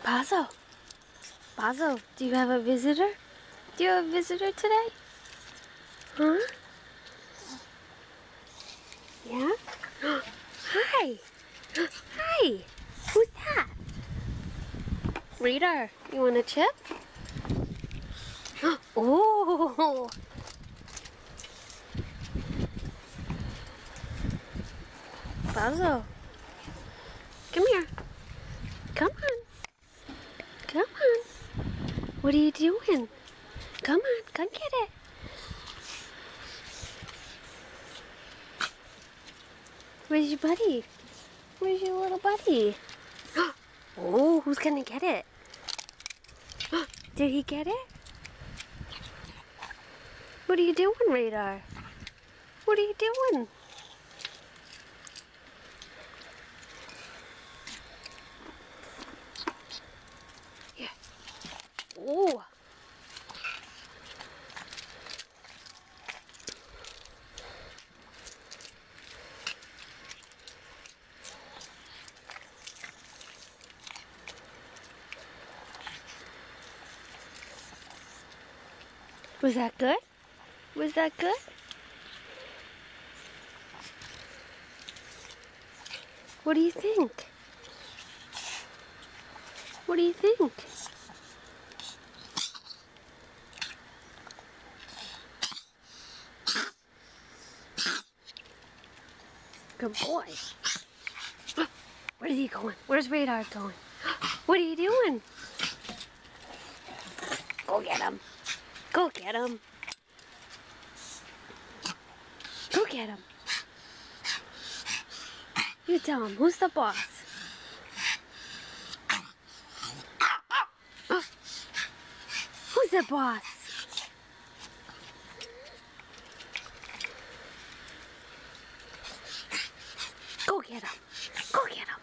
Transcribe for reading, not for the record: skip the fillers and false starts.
Bazo, Bazo, do you have a visitor? Do you have a visitor today? Huh? Yeah? Hi! Hi! Who's that? Radar, you want a chip? Oh! Bazo, come here. Come on. Come on. What are you doing? Come on, come get it. Where's your buddy? Where's your little buddy? Oh, who's gonna get it? Did he get it? What are you doing, Radar? What are you doing? Yeah. Oh. Was that good? Was that good? What do you think? What do you think? Good boy. Where's he going? Where's Radar going? What are you doing? Go get him. Go get him. Go get him. You tell him, who's the boss? Who's the boss? Go get him. Go get him.